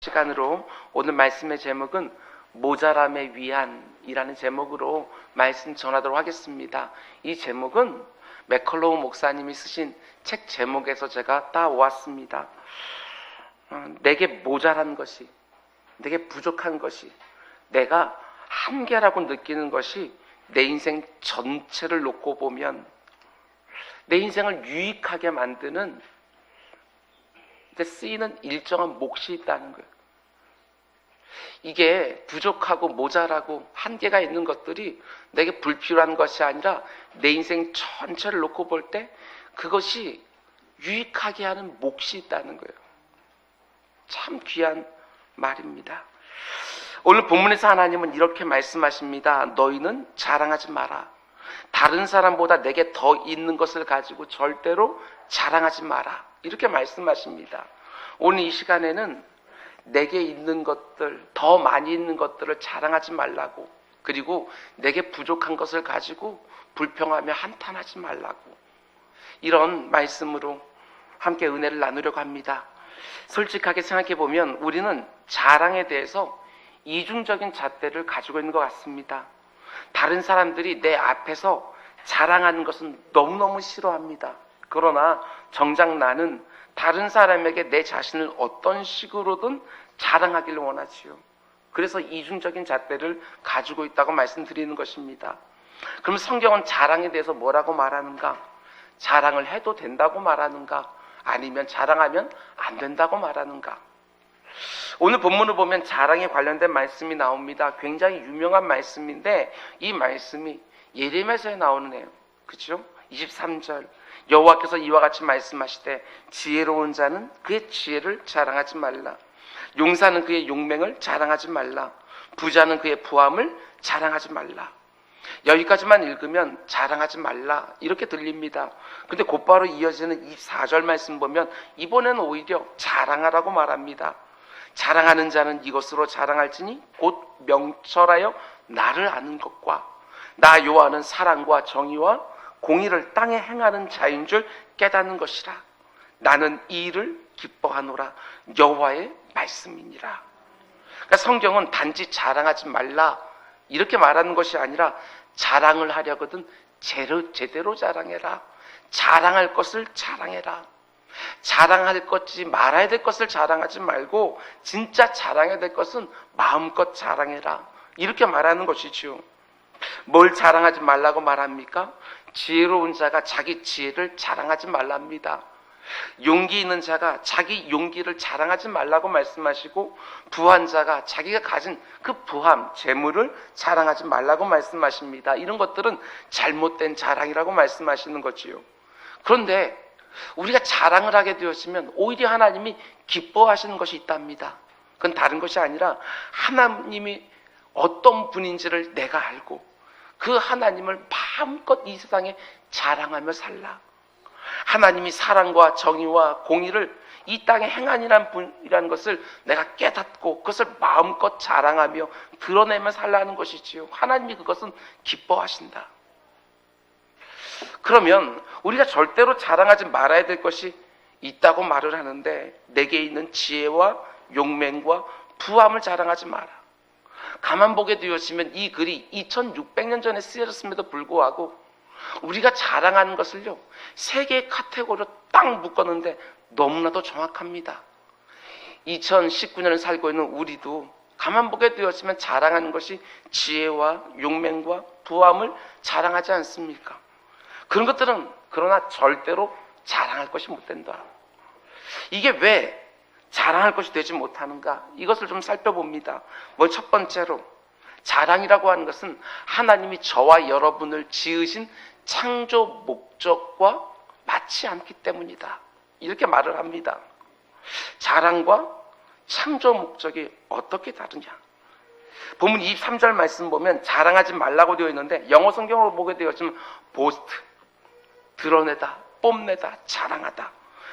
시간으로 오늘 말씀의 제목은 모자람에 위안이라는 제목으로 말씀 전하도록 하겠습니다. 이 제목은 맥컬로우 목사님이 쓰신 책 제목에서 제가 따오았습니다. 내게 모자란 것이, 내게 부족한 것이, 내가 한계라고 느끼는 것이 내 인생 전체를 놓고 보면 내 인생을 유익하게 만드는 데 쓰이는 일정한 몫이 있다는 거예요. 이게 부족하고 모자라고 한계가 있는 것들이 내게 불필요한 것이 아니라 내 인생 전체를 놓고 볼 때 그것이 유익하게 하는 몫이 있다는 거예요. 참 귀한 말입니다. 오늘 본문에서 하나님은 이렇게 말씀하십니다. 너희는 자랑하지 마라. 다른 사람보다 내게 더 있는 것을 가지고 절대로 자랑하지 마라. 이렇게 말씀하십니다. 오늘 이 시간에는 내게 있는 것들, 더 많이 있는 것들을 자랑하지 말라고, 그리고 내게 부족한 것을 가지고 불평하며 한탄하지 말라고, 이런 말씀으로 함께 은혜를 나누려고 합니다. 솔직하게 생각해 보면 우리는 자랑에 대해서 이중적인 잣대를 가지고 있는 것 같습니다. 다른 사람들이 내 앞에서 자랑하는 것은 너무너무 싫어합니다. 그러나 정작 나는 다른 사람에게 내 자신을 어떤 식으로든 자랑하기를 원하지요. 그래서 이중적인 잣대를 가지고 있다고 말씀드리는 것입니다. 그럼 성경은 자랑에 대해서 뭐라고 말하는가? 자랑을 해도 된다고 말하는가? 아니면 자랑하면 안 된다고 말하는가? 오늘 본문을 보면 자랑에 관련된 말씀이 나옵니다. 굉장히 유명한 말씀인데 이 말씀이 예레미야서에 나오는 애요. 그렇죠? 23절 여호와께서 이와 같이 말씀하시되 지혜로운 자는 그의 지혜를 자랑하지 말라. 용사는 그의 용맹을 자랑하지 말라. 부자는 그의 부함을 자랑하지 말라. 여기까지만 읽으면 자랑하지 말라 이렇게 들립니다. 근데 곧바로 이어지는 24절 말씀 보면 이번에는 오히려 자랑하라고 말합니다. 자랑하는 자는 이것으로 자랑할지니 곧 명철하여 나를 아는 것과 나 여호와는 사랑과 정의와 공의를 땅에 행하는 자인 줄 깨닫는 것이라. 나는 이 일을 기뻐하노라. 여호와의 말씀이니라. 그러니까 성경은 단지 자랑하지 말라 이렇게 말하는 것이 아니라 자랑을 하려거든 제대로 자랑해라. 자랑할 것을 자랑해라. 자랑할 것이 말아야 될 것을 자랑하지 말고 진짜 자랑해야 될 것은 마음껏 자랑해라. 이렇게 말하는 것이죠. 뭘 자랑하지 말라고 말합니까? 지혜로운 자가 자기 지혜를 자랑하지 말랍니다. 용기 있는 자가 자기 용기를 자랑하지 말라고 말씀하시고 부한 자가 자기가 가진 그 부함, 재물을 자랑하지 말라고 말씀하십니다. 이런 것들은 잘못된 자랑이라고 말씀하시는 거지요. 그런데 우리가 자랑을 하게 되었으면 오히려 하나님이 기뻐하시는 것이 있답니다. 그건 다른 것이 아니라 하나님이 어떤 분인지를 내가 알고 그 하나님을 마음껏 이 세상에 자랑하며 살라. 하나님이 사랑과 정의와 공의를 이 땅에 행하니라는 분이라는 것을 내가 깨닫고 그것을 마음껏 자랑하며 드러내며 살라는 것이지요. 하나님이 그것은 기뻐하신다. 그러면 우리가 절대로 자랑하지 말아야 될 것이 있다고 말을 하는데 내게 있는 지혜와 용맹과 부함을 자랑하지 마라. 가만 보게 되었으면 이 글이 2600년 전에 쓰여졌음에도 불구하고 우리가 자랑하는 것을요 3개의 카테고리로 딱 묶었는데 너무나도 정확합니다. 2019년을 살고 있는 우리도 가만 보게 되었으면 자랑하는 것이 지혜와 용맹과 부함을 자랑하지 않습니까? 그런 것들은 그러나 절대로 자랑할 것이 못 된다. 이게 왜 자랑할 것이 되지 못하는가? 이것을 좀 살펴봅니다. 먼저 첫 번째로 자랑이라고 하는 것은 하나님이 저와 여러분을 지으신 창조 목적과 맞지 않기 때문이다. 이렇게 말을 합니다. 자랑과 창조 목적이 어떻게 다르냐? 본문 23절 말씀 보면 자랑하지 말라고 되어 있는데 영어 성경으로 보게 되었지만 보스트, 드러내다, 뽐내다, 자랑하다.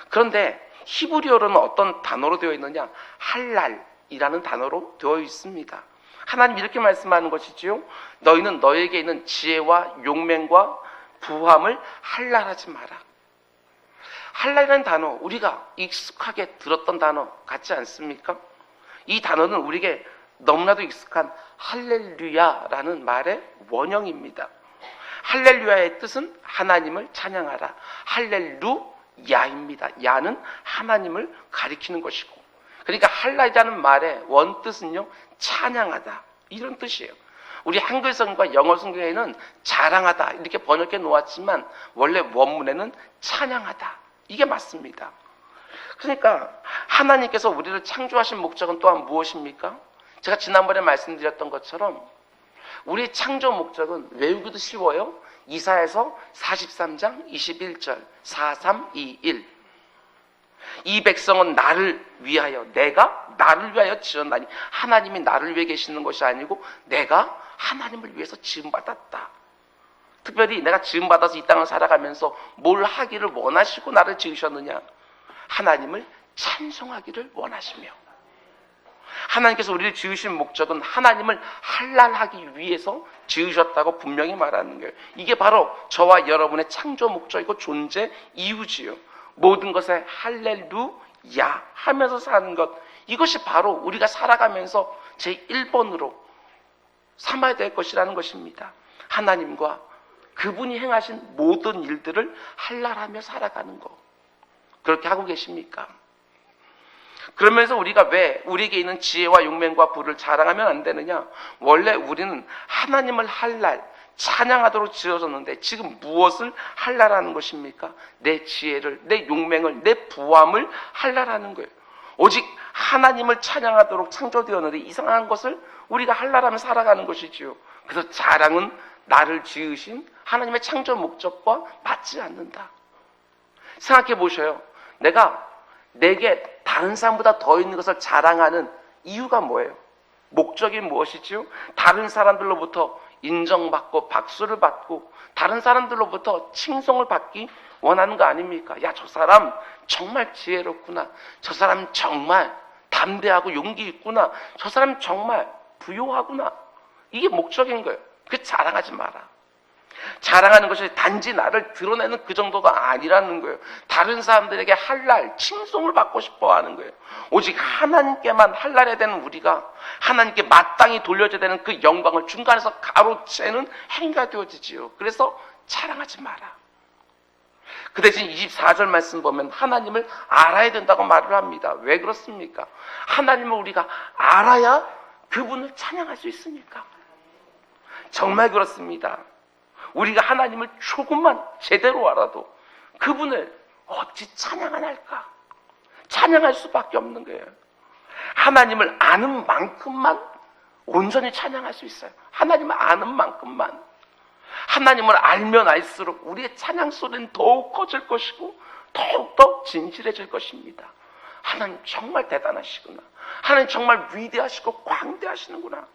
그런데 히브리어로는 어떤 단어로 되어 있느냐? 할랄이라는 단어로 되어 있습니다. 하나님 이렇게 말씀하는 것이지요. 너희는 너에게 있는 지혜와 용맹과 부함을 할랄하지 마라. 할랄이라는 단어 우리가 익숙하게 들었던 단어 같지 않습니까? 이 단어는 우리에게 너무나도 익숙한 할렐루야라는 말의 원형입니다. 할렐루야의 뜻은 하나님을 찬양하라. 할렐루야입니다. 야는 하나님을 가리키는 것이고, 그러니까 할라이라는 말의 원뜻은요, 찬양하다, 이런 뜻이에요. 우리 한글 성경과 영어 성경에는 자랑하다 이렇게 번역해 놓았지만 원래 원문에는 찬양하다, 이게 맞습니다. 그러니까 하나님께서 우리를 창조하신 목적은 또한 무엇입니까? 제가 지난번에 말씀드렸던 것처럼 우리 창조 목적은 외우기도 쉬워요. 이사야서 43장 21절 4321. 이 백성은 나를 위하여, 내가 나를 위하여 지었나니, 하나님이 나를 위해 계시는 것이 아니고 내가 하나님을 위해서 지음받았다. 특별히 내가 지음받아서 이 땅을 살아가면서 뭘 하기를 원하시고 나를 지으셨느냐? 하나님을 찬송하기를 원하시며, 하나님께서 우리를 지으신 목적은 하나님을 할랄하기 위해서 지으셨다고 분명히 말하는 거예요. 이게 바로 저와 여러분의 창조 목적이고 존재 이유지요. 모든 것에 할렐루야 하면서 사는 것, 이것이 바로 우리가 살아가면서 제1번으로 삼아야 될 것이라는 것입니다. 하나님과 그분이 행하신 모든 일들을 할랄하며 살아가는 것, 그렇게 하고 계십니까? 그러면서 우리가 왜 우리에게 있는 지혜와 용맹과 부를 자랑하면 안 되느냐? 원래 우리는 하나님을 할랄, 찬양하도록 지어졌는데 지금 무엇을 할랄하는 것입니까? 내 지혜를, 내 용맹을, 내 부함을 할랄하는 거예요. 오직 하나님을 찬양하도록 창조되었는데 이상한 것을 우리가 할랄하며 살아가는 것이지요. 그래서 자랑은 나를 지으신 하나님의 창조 목적과 맞지 않는다. 생각해 보셔요. 내게 다른 사람보다 더 있는 것을 자랑하는 이유가 뭐예요? 목적이 무엇이지요? 다른 사람들로부터 인정받고 박수를 받고 다른 사람들로부터 칭송을 받기 원하는 거 아닙니까? 야, 저 사람 정말 지혜롭구나. 저 사람 정말 담대하고 용기 있구나. 저 사람 정말 부요하구나. 이게 목적인 거예요. 그 자랑하지 마라. 자랑하는 것이 단지 나를 드러내는 그 정도가 아니라는 거예요. 다른 사람들에게 할랄, 칭송을 받고 싶어 하는 거예요. 오직 하나님께만 할랄해야 되는 우리가 하나님께 마땅히 돌려줘야 되는 그 영광을 중간에서 가로채는 행위가 되어지지요. 그래서 자랑하지 마라. 그 대신 24절 말씀 보면 하나님을 알아야 된다고 말을 합니다. 왜 그렇습니까? 하나님을 우리가 알아야 그분을 찬양할 수 있으니까. 정말 그렇습니다. 우리가 하나님을 조금만 제대로 알아도 그분을 어찌 찬양 안 할까? 찬양할 수밖에 없는 거예요. 하나님을 아는 만큼만 온전히 찬양할 수 있어요. 하나님을 아는 만큼만. 하나님을 알면 알수록 우리의 찬양 소리는 더욱 커질 것이고 더욱더 진실해질 것입니다. 하나님 정말 대단하시구나. 하나님 정말 위대하시고 광대하시는구나.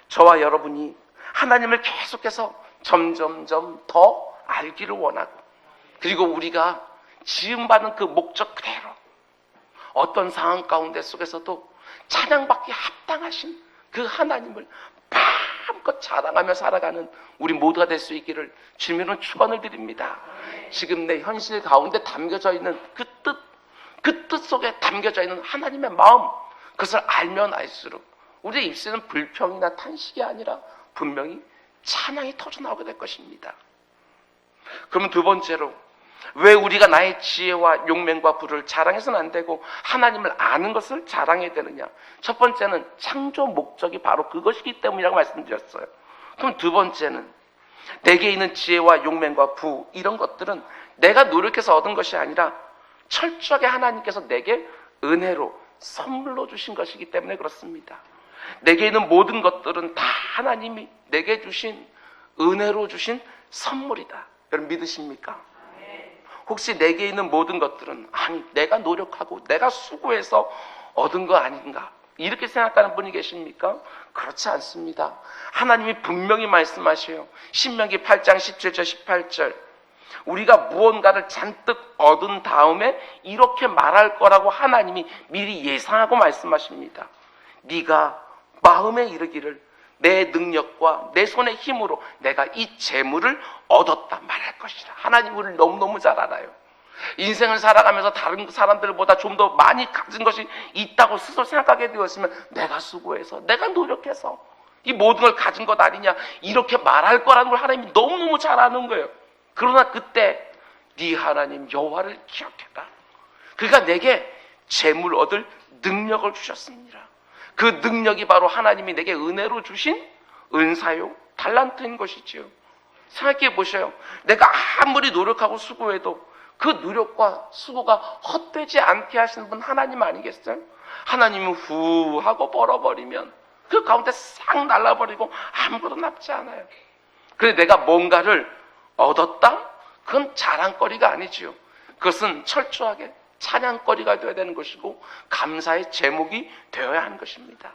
저와 여러분이 하나님을 계속해서 점점점 더 알기를 원하고, 그리고 우리가 지음받은 그 목적 그대로 어떤 상황 가운데 속에서도 찬양받기 합당하신 그 하나님을 마음껏 자랑하며 살아가는 우리 모두가 될 수 있기를 주님은 축원을 드립니다. 지금 내 현실 가운데 담겨져 있는 그 뜻 속에 담겨져 있는 하나님의 마음, 그것을 알면 알수록 우리의 입술은 불평이나 탄식이 아니라 분명히 찬양이 터져나오게 될 것입니다. 그러면 두 번째로, 왜 우리가 나의 지혜와 용맹과 부를 자랑해서는 안 되고 하나님을 아는 것을 자랑해야 되느냐? 첫 번째는 창조 목적이 바로 그것이기 때문이라고 말씀드렸어요. 그럼 두 번째는, 내게 있는 지혜와 용맹과 부, 이런 것들은 내가 노력해서 얻은 것이 아니라 철저하게 하나님께서 내게 은혜로 선물로 주신 것이기 때문에 그렇습니다. 내게 있는 모든 것들은 다 하나님이 내게 주신, 은혜로 주신 선물이다. 여러분 믿으십니까? 혹시 내게 있는 모든 것들은 아니 내가 노력하고 내가 수고해서 얻은 거 아닌가, 이렇게 생각하는 분이 계십니까? 그렇지 않습니다. 하나님이 분명히 말씀하셔요. 신명기 8장 17절 18절, 우리가 무언가를 잔뜩 얻은 다음에 이렇게 말할 거라고 하나님이 미리 예상하고 말씀하십니다. 네가 마음에 이르기를 내 능력과 내 손의 힘으로 내가 이 재물을 얻었다 말할 것이라. 하나님 우리를 너무너무 잘 알아요. 인생을 살아가면서 다른 사람들보다 좀 더 많이 가진 것이 있다고 스스로 생각하게 되었으면 내가 수고해서, 내가 노력해서 이 모든 걸 가진 것 아니냐, 이렇게 말할 거라는 걸 하나님이 너무너무 잘 아는 거예요. 그러나 그때 네 하나님 여호와를 기억해라. 그가 내게 재물 얻을 능력을 주셨습니다. 그 능력이 바로 하나님이 내게 은혜로 주신 은사요 달란트인 것이지요. 생각해 보셔요. 내가 아무리 노력하고 수고해도 그 노력과 수고가 헛되지 않게 하시는 분 하나님 아니겠어요? 하나님은 후 하고 벌어버리면 그 가운데 싹 날라버리고 아무것도 남지 않아요. 그래 내가 뭔가를 얻었다? 그건 자랑거리가 아니지요. 그것은 철저하게 찬양거리가 되어야 되는 것이고 감사의 제목이 되어야 하는 것입니다.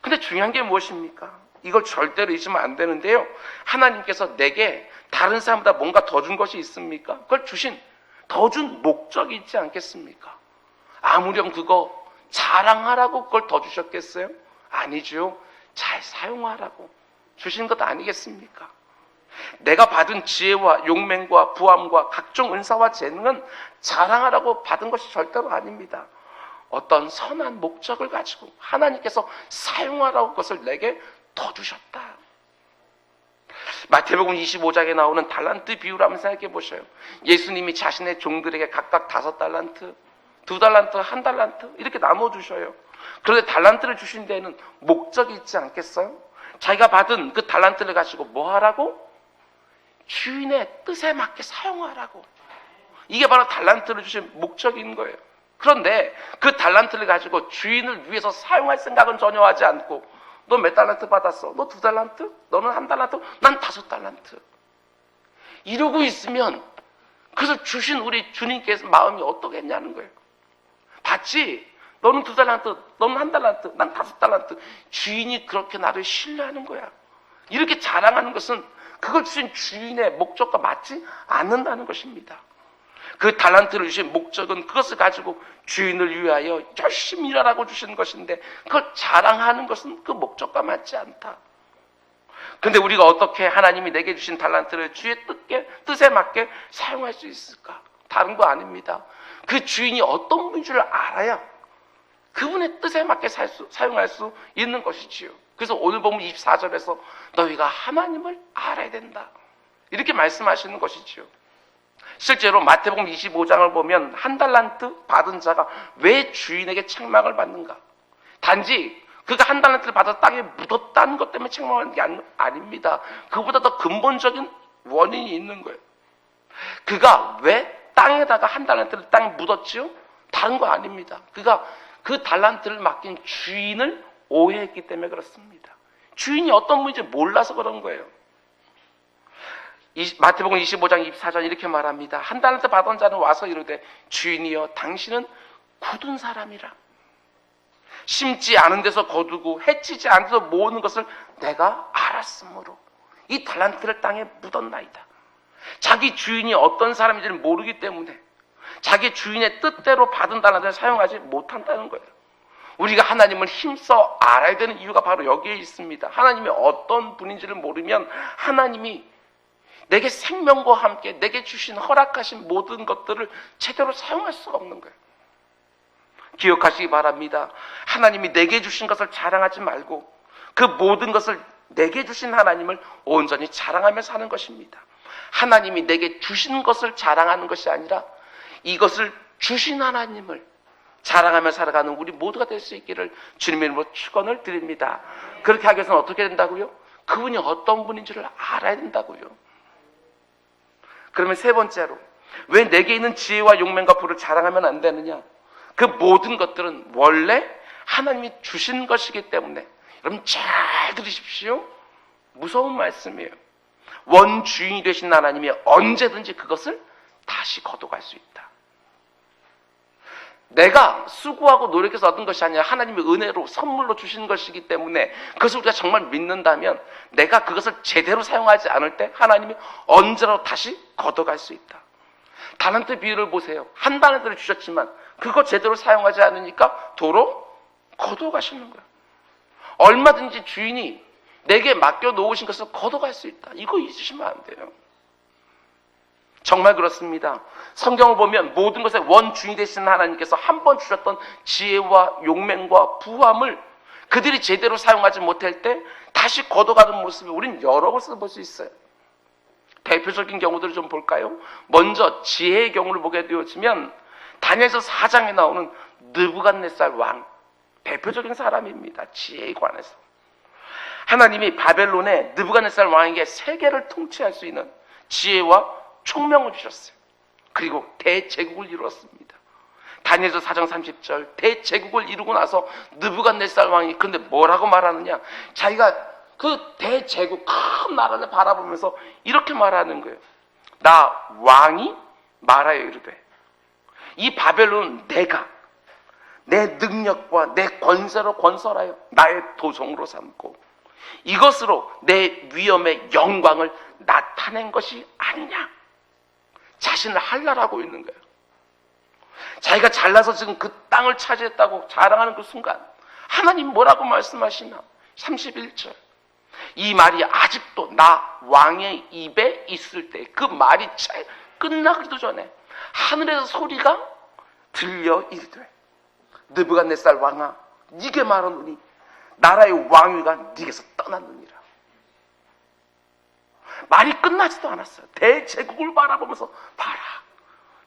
근데 중요한 게 무엇입니까? 이걸 절대로 잊으면 안 되는데요. 하나님께서 내게 다른 사람보다 뭔가 더 준 것이 있습니까? 그걸 주신, 더 준 목적이 있지 않겠습니까? 아무렴 그거 자랑하라고 그걸 더 주셨겠어요? 아니죠. 잘 사용하라고 주신 것 아니겠습니까? 내가 받은 지혜와 용맹과 부함과 각종 은사와 재능은 자랑하라고 받은 것이 절대로 아닙니다. 어떤 선한 목적을 가지고 하나님께서 사용하라고 그것을 내게 더 주셨다. 마태복음 25장에 나오는 달란트 비유를 한번 생각해 보셔요. 예수님이 자신의 종들에게 각각 5달란트, 2달란트, 1달란트 이렇게 나눠주셔요. 그런데 달란트를 주신 데에는 목적이 있지 않겠어요? 자기가 받은 그 달란트를 가지고 뭐 하라고? 주인의 뜻에 맞게 사용하라고. 이게 바로 달란트를 주신 목적인 거예요. 그런데 그 달란트를 가지고 주인을 위해서 사용할 생각은 전혀 하지 않고 너 몇 달란트 받았어? 너 2달란트? 너는 1달란트? 난 5달란트. 이러고 있으면 그래서 주신 우리 주님께서 마음이 어떠겠냐는 거예요. 봤지? 너는 2달란트, 너는 1달란트, 난 5달란트. 주인이 그렇게 나를 신뢰하는 거야. 이렇게 자랑하는 것은 그걸 주신 주인의 목적과 맞지 않는다는 것입니다. 그 달란트를 주신 목적은 그것을 가지고 주인을 위하여 열심히 일하라고 주신 것인데 그걸 자랑하는 것은 그 목적과 맞지 않다. 그런데 우리가 어떻게 하나님이 내게 주신 달란트를 주의 뜻에 맞게 사용할 수 있을까? 다른 거 아닙니다. 그 주인이 어떤 분인 줄 알아야 그분의 뜻에 맞게 사용할 수 있는 것이지요. 그래서 오늘 보면 24절에서 너희가 하나님을 알아야 된다. 이렇게 말씀하시는 것이지요. 실제로 마태복음 25장을 보면 1달란트 받은 자가 왜 주인에게 책망을 받는가? 단지 그가 1달란트를 받아 땅에 묻었다는 것 때문에 책망하는 게 아닙니다. 그보다 더 근본적인 원인이 있는 거예요. 그가 왜 땅에다가 1달란트를 땅에 묻었지요? 다른 거 아닙니다. 그가 그 달란트를 맡긴 주인을 오해했기 때문에 그렇습니다. 주인이 어떤 분인지 몰라서 그런 거예요. 마태복음 25장 24절 이렇게 말합니다. 1달란트 받은 자는 와서 이르되 주인이여 당신은 굳은 사람이라. 심지 않은 데서 거두고 해치지 않은 데서 모으는 것을 내가 알았으므로 이 달란트를 땅에 묻었나이다. 자기 주인이 어떤 사람인지를 모르기 때문에 자기 주인의 뜻대로 받은 달란트를 사용하지 못한다는 거예요. 우리가 하나님을 힘써 알아야 되는 이유가 바로 여기에 있습니다. 하나님이 어떤 분인지를 모르면 하나님이 내게 생명과 함께 내게 주신 허락하신 모든 것들을 제대로 사용할 수가 없는 거예요. 기억하시기 바랍니다. 하나님이 내게 주신 것을 자랑하지 말고 그 모든 것을 내게 주신 하나님을 온전히 자랑하며 사는 것입니다. 하나님이 내게 주신 것을 자랑하는 것이 아니라 이것을 주신 하나님을 자랑하며 살아가는 우리 모두가 될 수 있기를 주님의 이름으로 축원을 드립니다. 그렇게 하기 위해서는 어떻게 된다고요? 그분이 어떤 분인지를 알아야 된다고요. 그러면 세 번째로 왜 내게 있는 지혜와 용맹과 부를 자랑하면 안 되느냐? 그 모든 것들은 원래 하나님이 주신 것이기 때문에 여러분 잘 들으십시오. 무서운 말씀이에요. 원주인이 되신 하나님이 언제든지 그것을 다시 거둬갈 수 있다. 내가 수고하고 노력해서 얻은 것이 아니라 하나님의 은혜로 선물로 주신 것이기 때문에 그것을 우리가 정말 믿는다면 내가 그것을 제대로 사용하지 않을 때 하나님이 언제라도 다시 걷어갈 수 있다. 달란트 비유를 보세요. 1달란트를 주셨지만 그거 제대로 사용하지 않으니까 도로 걷어가시는 거예요. 얼마든지 주인이 내게 맡겨놓으신 것을 걷어갈 수 있다. 이거 잊으시면 안 돼요. 정말 그렇습니다. 성경을 보면 모든 것의 원주인이 되시는 하나님께서 한 번 주셨던 지혜와 용맹과 부함을 그들이 제대로 사용하지 못할 때 다시 걷어가는 모습을 우리는 여러 곳에서 볼 수 있어요. 대표적인 경우들을 좀 볼까요? 먼저 지혜의 경우를 보게 되어지면 다니엘서 4장에 나오는 느부갓네살 왕, 대표적인 사람입니다. 지혜에 관해서 하나님이 바벨론의 느부갓네살 왕에게 세계를 통치할 수 있는 지혜와 총명을 주셨어요. 그리고 대제국을 이루었습니다. 다니엘서 4장 30절, 대제국을 이루고 나서 느부갓네살 왕이 근데 뭐라고 말하느냐, 자기가 그 대제국 큰 나라를 바라보면서 이렇게 말하는 거예요. 나 왕이 말하여 이르되 이 바벨론은 내가 내 능력과 내 권세로 건설하여 나의 도성으로 삼고 이것으로 내 위엄의 영광을 나타낸 것이 아니냐, 자신을 한랄하고 있는 거예요. 자기가 잘나서 지금 그 땅을 차지했다고 자랑하는 그 순간 하나님 뭐라고 말씀하시나? 31절, 이 말이 아직도 나 왕의 입에 있을 때 그 말이 끝나기도 전에 하늘에서 소리가 들려 이르되 느부갓네살 왕아, 네게 말하노니 나라의 왕위가 네게서 떠났느니라. 말이 끝나지도 않았어요. 대제국을 바라보면서 봐라,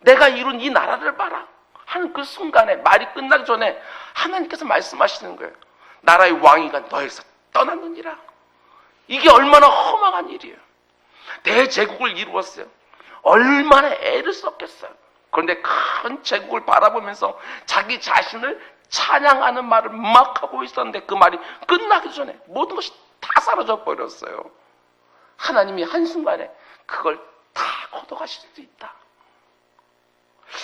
내가 이룬 이 나라를 봐라 하는 그 순간에 말이 끝나기 전에 하나님께서 말씀하시는 거예요. 나라의 왕위가 너에게서 떠났느니라. 이게 얼마나 허망한 일이에요. 대제국을 이루었어요. 얼마나 애를 썼겠어요. 그런데 큰 제국을 바라보면서 자기 자신을 찬양하는 말을 막 하고 있었는데 그 말이 끝나기 전에 모든 것이 다 사라져 버렸어요. 하나님이 한순간에 그걸 다 걷어가실 수도 있다.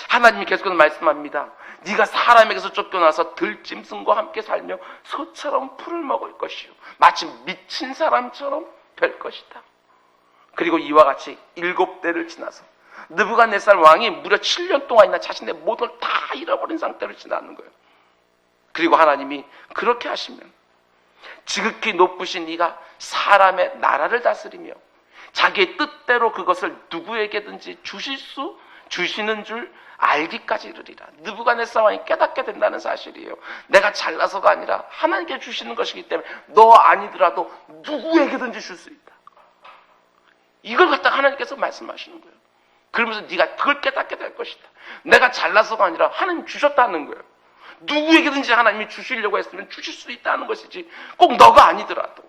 하나님이 계속해서 말씀합니다. 네가 사람에게서 쫓겨나서 들짐승과 함께 살며 소처럼 풀을 먹을 것이요 마치 미친 사람처럼 될 것이다. 그리고 이와 같이 7대를 지나서 느부갓네살 왕이 무려 7년 동안이나 자신의 모든 걸 다 잃어버린 상태로 지나는 거예요. 그리고 하나님이 그렇게 하시면 지극히 높으신 이가 사람의 나라를 다스리며 자기의 뜻대로 그것을 누구에게든지 주시는 줄 알기까지 이르리라. 느부갓네살 왕이 깨닫게 된다는 사실이에요. 내가 잘나서가 아니라 하나님께 주시는 것이기 때문에 너 아니더라도 누구에게든지 줄 수 있다. 이걸 갖다가 하나님께서 말씀하시는 거예요. 그러면서 네가 그걸 깨닫게 될 것이다. 내가 잘나서가 아니라 하나님 주셨다는 거예요. 누구에게든지 하나님이 주시려고 했으면 주실 수 있다는 것이지 꼭 너가 아니더라도.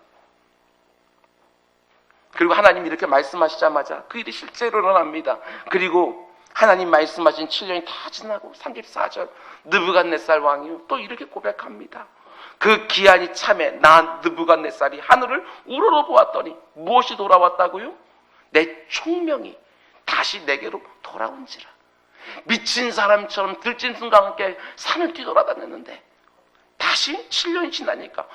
그리고 하나님이 이렇게 말씀하시자마자 그 일이 실제로 일어납니다. 그리고 하나님 말씀하신 7년이 다 지나고 34절 느부갓네살 왕이 또 이렇게 고백합니다. 그 기한이 참에 난 느부갓네살이 하늘을 우러러 보았더니 무엇이 돌아왔다고요? 내 총명이 다시 내게로 돌아온지라. 미친 사람처럼 들짐승과 함께 산을 뒤돌아다녔는데 다시 7년이 지나니까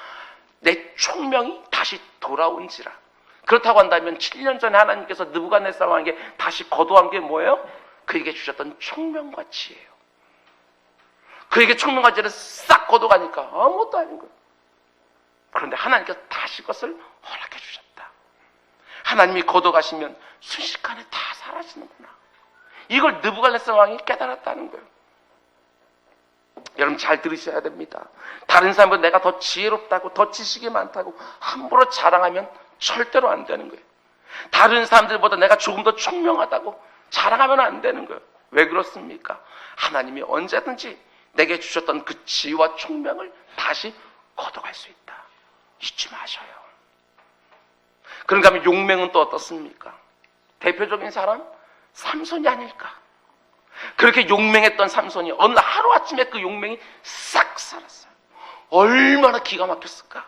내 총명이 다시 돌아온지라. 그렇다고 한다면 7년 전에 하나님께서 느부갓네살 왕에게 다시 거두한 게 뭐예요? 그에게 주셨던 총명과 지혜예요. 그에게 총명과 지혜를 싹 거둬가니까 아무것도 아닌 거예요. 그런데 하나님께서 다시 그것을 허락해 주셨다. 하나님이 거둬가시면 순식간에 다 사라지는구나. 이걸 느부갓네살 왕이 깨달았다는 거예요. 여러분 잘 들으셔야 됩니다. 다른 사람보다 내가 더 지혜롭다고 더 지식이 많다고 함부로 자랑하면 절대로 안 되는 거예요. 다른 사람들보다 내가 조금 더 총명하다고 자랑하면 안 되는 거예요. 왜 그렇습니까? 하나님이 언제든지 내게 주셨던 그 지혜와 총명을 다시 걷어갈 수 있다. 잊지 마셔요. 그런가 하면 용맹은 또 어떻습니까? 대표적인 사람? 삼손이 아닐까? 그렇게 용맹했던 삼손이 어느 날 하루아침에 그 용맹이 싹 사라졌어요. 얼마나 기가 막혔을까?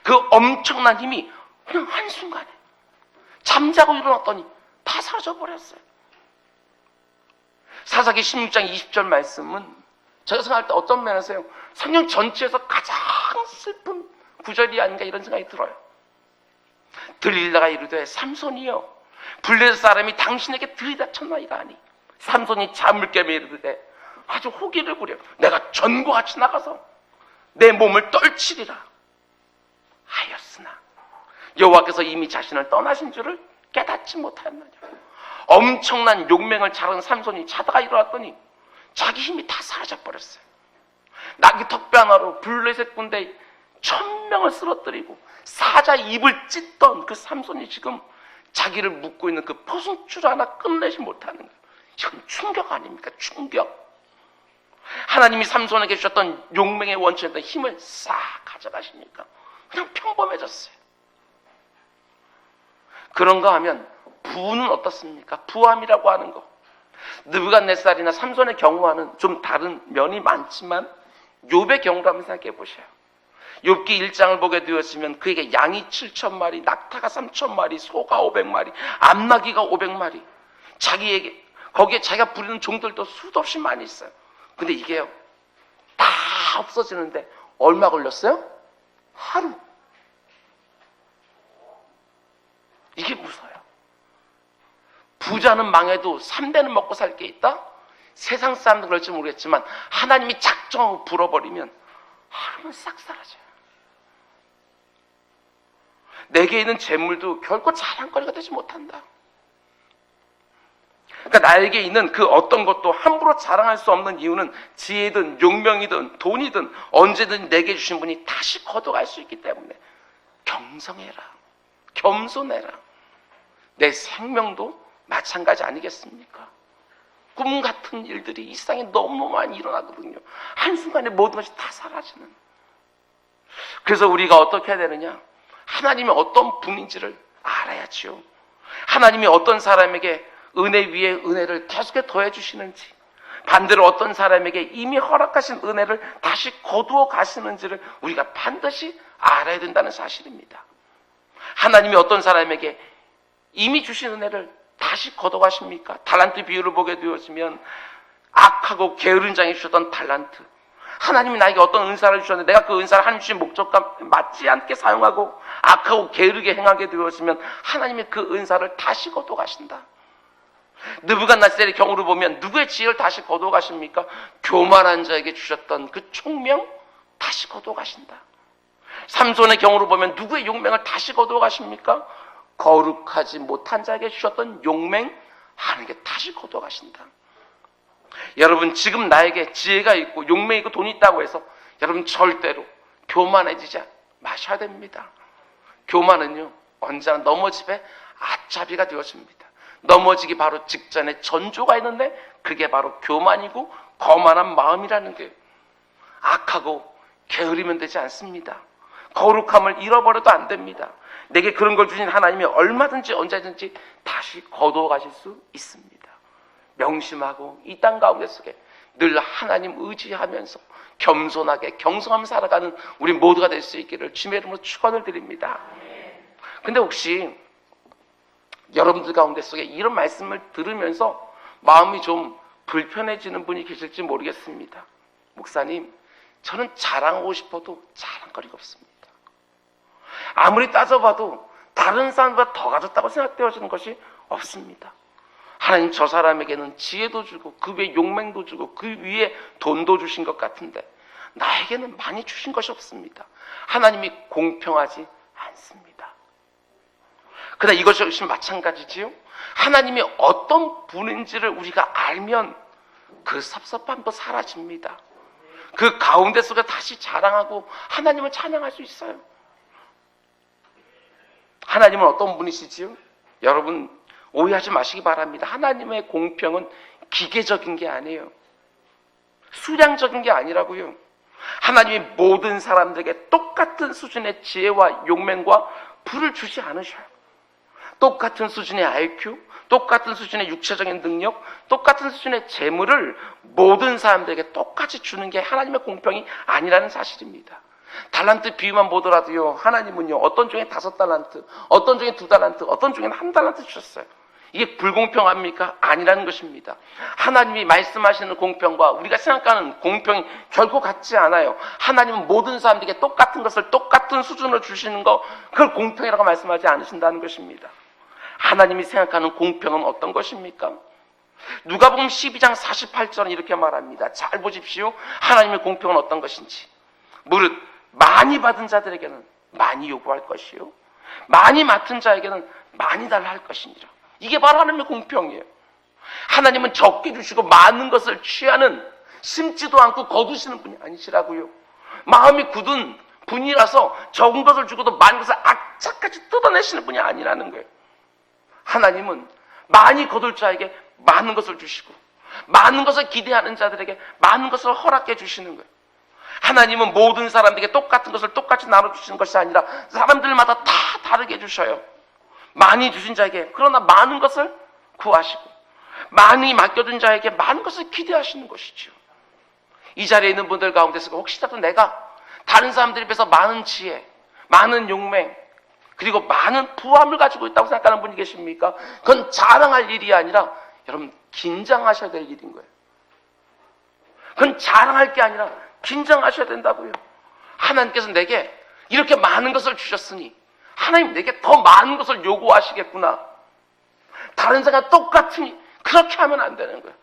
그 엄청난 힘이 그냥 한순간에 잠자고 일어났더니 다 사라져버렸어요. 사사기 16장 20절 말씀은 제가 생각할 때 어떤 면에서요, 성경 전체에서 가장 슬픈 구절이 아닌가 이런 생각이 들어요. 들릴라가 이르되 삼손이여 블레셋 사람이 당신에게 들이닥쳤나이다 하니 삼손이 잠을 깨며 이르되 아주 호기를 부려 내가 전과 같이 나가서 내 몸을 떨치리라 하였으나 여호와께서 이미 자신을 떠나신 줄을 깨닫지 못하였느냐. 엄청난 용맹을 자랑한 삼손이 자다가 일어났더니 자기 힘이 다 사라져버렸어요. 나귀 턱뼈 하나로 블레셋 군대 1000명을 쓰러뜨리고 사자 입을 찢던 그 삼손이 지금 자기를 묶고 있는 그 포승줄 하나 끝내지 못하는 거예요. 이건 충격 아닙니까? 충격. 하나님이 삼손에게 주셨던 용맹의 원천이었던 힘을 싹 가져가시니까 그냥 평범해졌어요. 그런가 하면 부는 어떻습니까? 부함이라고 하는 거. 느부갓네살이나 삼손의 경우와는 좀 다른 면이 많지만 욥의 경우를 한번 생각해 보셔요. 욥기 1장을 보게 되었으면 그에게 양이 7,000마리, 낙타가 3,000마리, 소가 500마리, 암나귀가 500마리, 자기에게 거기에 자기가 부리는 종들도 수도 없이 많이 있어요. 근데 이게요, 다 없어지는데 얼마 걸렸어요? 하루. 이게 무서워요. 부자는 망해도 3대는 먹고 살 게 있다? 세상 사람들 그럴지 모르겠지만 하나님이 작정하고 불어버리면 하루는 싹 사라져요. 내게 있는 재물도 결코 자랑거리가 되지 못한다. 그러니까 나에게 있는 그 어떤 것도 함부로 자랑할 수 없는 이유는 지혜든 용명이든 돈이든 언제든 내게 주신 분이 다시 걷어갈 수 있기 때문에 경성해라, 겸손해라. 내 생명도 마찬가지 아니겠습니까? 꿈 같은 일들이 이 세상에 너무 많이 일어나거든요. 한순간에 모든 것이 다 사라지는. 그래서 우리가 어떻게 해야 되느냐? 하나님이 어떤 분인지를 알아야지요. 하나님이 어떤 사람에게 은혜 위에 은혜를 계속해 더해 주시는지, 반대로 어떤 사람에게 이미 허락하신 은혜를 다시 거두어 가시는지를 우리가 반드시 알아야 된다는 사실입니다. 하나님이 어떤 사람에게 이미 주신 은혜를 다시 걷어가십니까? 달란트 비유를 보게 되었으면 악하고 게으른 장이 주셨던 달란트, 하나님이 나에게 어떤 은사를 주셨는데 내가 그 은사를 하나님 주신 목적과 맞지 않게 사용하고 악하고 게으르게 행하게 되었으면 하나님이 그 은사를 다시 걷어가신다. 느부갓네살의 경우를 보면 누구의 지혜를 다시 거둬가십니까? 교만한 자에게 주셨던 그 총명 다시 거둬가신다. 삼손의 경우를 보면 누구의 용맹을 다시 거둬가십니까? 거룩하지 못한 자에게 주셨던 용맹 하나님께 다시 거둬가신다. 여러분, 지금 나에게 지혜가 있고 용맹이 있고 돈이 있다고 해서 여러분 절대로 교만해지지 마셔야 됩니다. 교만은요 언제나 넘어집에 앞잡이가 되어집니다. 넘어지기 바로 직전에 전조가 있는데 그게 바로 교만이고 거만한 마음이라는 거예요. 악하고 게으르면 되지 않습니다. 거룩함을 잃어버려도 안 됩니다. 내게 그런 걸 주신 하나님이 얼마든지 언제든지 다시 거두어 가실 수 있습니다. 명심하고 이 땅 가운데 속에 늘 하나님 의지하면서 겸손하게 경성하며 살아가는 우리 모두가 될 수 있기를 주님의 이름으로 축원을 드립니다. 근데 혹시 여러분들 가운데 속에 이런 말씀을 들으면서 마음이 좀 불편해지는 분이 계실지 모르겠습니다. 목사님, 저는 자랑하고 싶어도 자랑거리가 없습니다. 아무리 따져봐도 다른 사람보다 더 가졌다고 생각되어지는 것이 없습니다. 하나님 저 사람에게는 지혜도 주고 그 위에 용맹도 주고 그 위에 돈도 주신 것 같은데 나에게는 많이 주신 것이 없습니다. 하나님이 공평하지 않습니다. 그러나 이것이 역시 마찬가지지요. 하나님이 어떤 분인지를 우리가 알면 그 섭섭함도 사라집니다. 그 가운데 속에 다시 자랑하고 하나님을 찬양할 수 있어요. 하나님은 어떤 분이시지요? 여러분 오해하지 마시기 바랍니다. 하나님의 공평은 기계적인 게 아니에요. 수량적인 게 아니라고요. 하나님이 모든 사람들에게 똑같은 수준의 지혜와 용맹과 부를 주지 않으셔요. 똑같은 수준의 IQ, 똑같은 수준의 육체적인 능력, 똑같은 수준의 재물을 모든 사람들에게 똑같이 주는 게 하나님의 공평이 아니라는 사실입니다. 달란트 비유만 보더라도요, 하나님은요 어떤 중에 5달란트, 어떤 중에 2달란트, 어떤 중에는 1달란트 주셨어요. 이게 불공평합니까? 아니라는 것입니다. 하나님이 말씀하시는 공평과 우리가 생각하는 공평이 결코 같지 않아요. 하나님은 모든 사람들에게 똑같은 것을 똑같은 수준으로 주시는 거, 그걸 공평이라고 말씀하지 않으신다는 것입니다. 하나님이 생각하는 공평은 어떤 것입니까? 누가복음 12장 48절은 이렇게 말합니다. 잘 보십시오. 하나님의 공평은 어떤 것인지. 무릇 많이 받은 자들에게는 많이 요구할 것이요 많이 맡은 자에게는 많이 달라 할 것이니라. 이게 바로 하나님의 공평이에요. 하나님은 적게 주시고 많은 것을 취하는, 심지도 않고 거두시는 분이 아니시라고요. 마음이 굳은 분이라서 적은 것을 주고도 많은 것을 악착같이 뜯어내시는 분이 아니라는 거예요. 하나님은 많이 거둘 자에게 많은 것을 주시고 많은 것을 기대하는 자들에게 많은 것을 허락해 주시는 거예요. 하나님은 모든 사람들에게 똑같은 것을 똑같이 나눠주시는 것이 아니라 사람들마다 다 다르게 주셔요. 많이 주신 자에게 그러나 많은 것을 구하시고 많이 맡겨준 자에게 많은 것을 기대하시는 것이죠. 이 자리에 있는 분들 가운데서 혹시라도 내가 다른 사람들에 비해서 많은 지혜, 많은 용맹, 그리고 많은 부함을 가지고 있다고 생각하는 분이 계십니까? 그건 자랑할 일이 아니라 여러분 긴장하셔야 될 일인 거예요. 그건 자랑할 게 아니라 긴장하셔야 된다고요. 하나님께서 내게 이렇게 많은 것을 주셨으니 하나님 내게 더 많은 것을 요구하시겠구나. 다른 사람과 똑같으니 그렇게 하면 안 되는 거예요.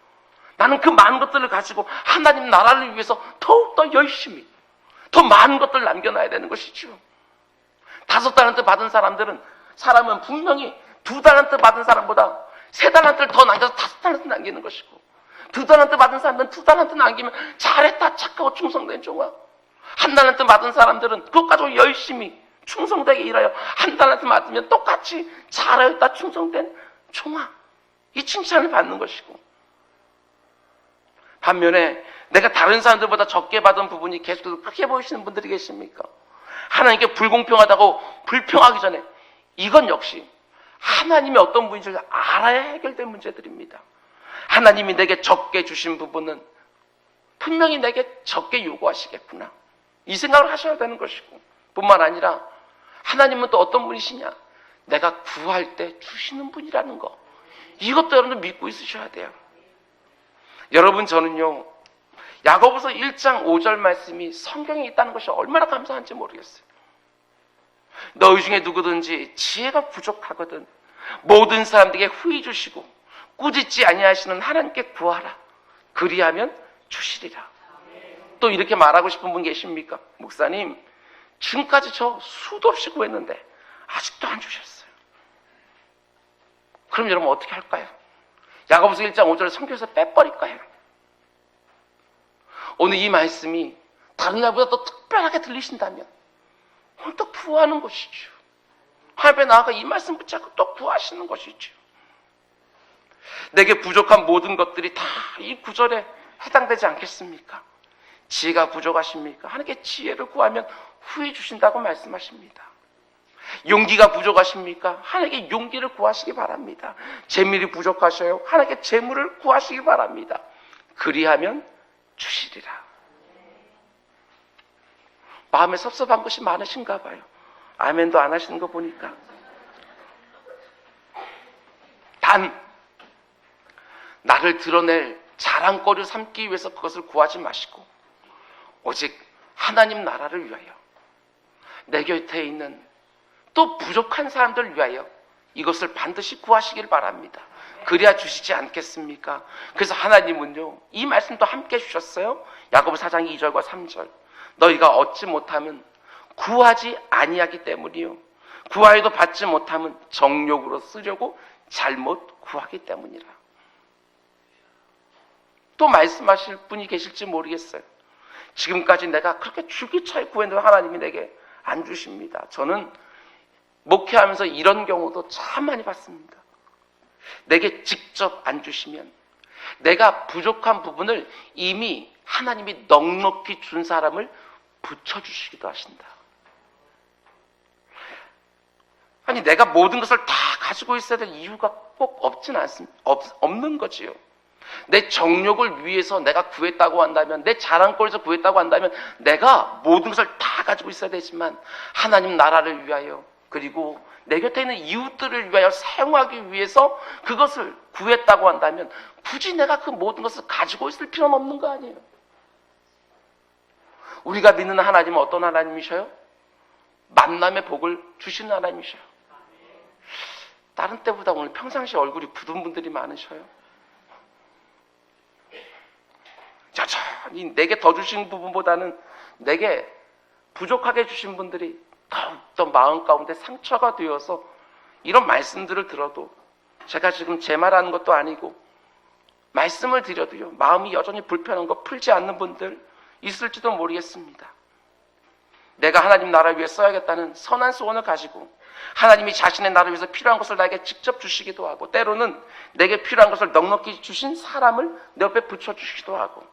나는 그 많은 것들을 가지고 하나님 나라를 위해서 더욱더 열심히 더 많은 것들을 남겨놔야 되는 것이죠. 5달란트 받은 사람은 분명히 2달란트 받은 사람보다 3달란트를 더 남겨서 5달란트 남기는 것이고, 2달란트 받은 사람들은 2달란트 남기면 잘했다 착하고 충성된 종아, 1달란트 받은 사람들은 그것 가지고 열심히 충성되게 일하여 1달란트 받으면 똑같이 잘하였다 충성된 종아, 이 칭찬을 받는 것이고, 반면에 내가 다른 사람들보다 적게 받은 부분이 계속 크게 보이시는 분들이 계십니까? 하나님께 불공평하다고 불평하기 전에 이건 역시 하나님이 어떤 분인지를 알아야 해결될 문제들입니다. 하나님이 내게 적게 주신 부분은 분명히 내게 적게 요구하시겠구나, 이 생각을 하셔야 되는 것이고, 뿐만 아니라 하나님은 또 어떤 분이시냐, 내가 구할 때 주시는 분이라는 거, 이것도 여러분들 믿고 있으셔야 돼요. 여러분, 저는요 야고보서 1장 5절 말씀이 성경에 있다는 것이 얼마나 감사한지 모르겠어요. 너희 중에 누구든지 지혜가 부족하거든 모든 사람들에게 후히 주시고 꾸짖지 아니하시는 하나님께 구하라, 그리하면 주시리라. 또 이렇게 말하고 싶은 분 계십니까? 목사님, 지금까지 저 수도 없이 구했는데 아직도 안 주셨어요. 그럼 여러분 어떻게 할까요? 야고보서 1장 5절을 성경에서 빼버릴까요? 오늘 이 말씀이 다른 날보다 더 특별하게 들리신다면 오늘 또 구하는 것이죠. 하나님 앞에 나아가 이 말씀 붙잡고 또 구하시는 것이죠. 내게 부족한 모든 것들이 다 이 구절에 해당되지 않겠습니까? 지혜가 부족하십니까? 하나님께 지혜를 구하면 후히 주신다고 말씀하십니다. 용기가 부족하십니까? 하나님께 용기를 구하시기 바랍니다. 재물이 부족하셔요? 하나님께 재물을 구하시기 바랍니다. 그리하면 주시리라. 마음에 섭섭한 것이 많으신가 봐요. 아멘도 안 하시는 거 보니까. 단 나를 드러낼 자랑거리를 삼기 위해서 그것을 구하지 마시고 오직 하나님 나라를 위하여, 내 곁에 있는 또 부족한 사람들을 위하여 이것을 반드시 구하시길 바랍니다. 그래야 주시지 않겠습니까? 그래서 하나님은요 이 말씀도 함께 주셨어요. 야고보 4장 2절과 3절. 너희가 얻지 못하면 구하지 아니하기 때문이요, 구하여도 받지 못하면 정욕으로 쓰려고 잘못 구하기 때문이라. 또 말씀하실 분이 계실지 모르겠어요. 지금까지 내가 그렇게 줄기차게 구했는데 하나님이 내게 안 주십니다. 저는 목회하면서 이런 경우도 참 많이 봤습니다. 내게 직접 안 주시면 내가 부족한 부분을 이미 하나님이 넉넉히 준 사람을 붙여주시기도 하신다. 아니, 내가 모든 것을 다 가지고 있어야 될 이유가 꼭 없는 거지요. 내 정욕을 위해서 내가 구했다고 한다면, 내 자랑거리에서 구했다고 한다면 내가 모든 것을 다 가지고 있어야 되지만 하나님 나라를 위하여, 그리고 내 곁에 있는 이웃들을 위하여 사용하기 위해서 그것을 구했다고 한다면 굳이 내가 그 모든 것을 가지고 있을 필요는 없는 거 아니에요. 우리가 믿는 하나님은 어떤 하나님이셔요? 만남의 복을 주시는 하나님이셔요. 다른 때보다 오늘 평상시 얼굴이 굳은 분들이 많으셔요. 여전히 내게 더 주신 부분보다는 내게 부족하게 주신 분들이 더욱더 마음 가운데 상처가 되어서 이런 말씀들을 들어도 제가 지금 제 말하는 것도 아니고 말씀을 드려도요, 마음이 여전히 불편한 거 풀지 않는 분들 있을지도 모르겠습니다. 내가 하나님 나라 위해 써야겠다는 선한 소원을 가지고 하나님이 자신의 나라 위해서 필요한 것을 나에게 직접 주시기도 하고, 때로는 내게 필요한 것을 넉넉히 주신 사람을 내 옆에 붙여주시기도 하고.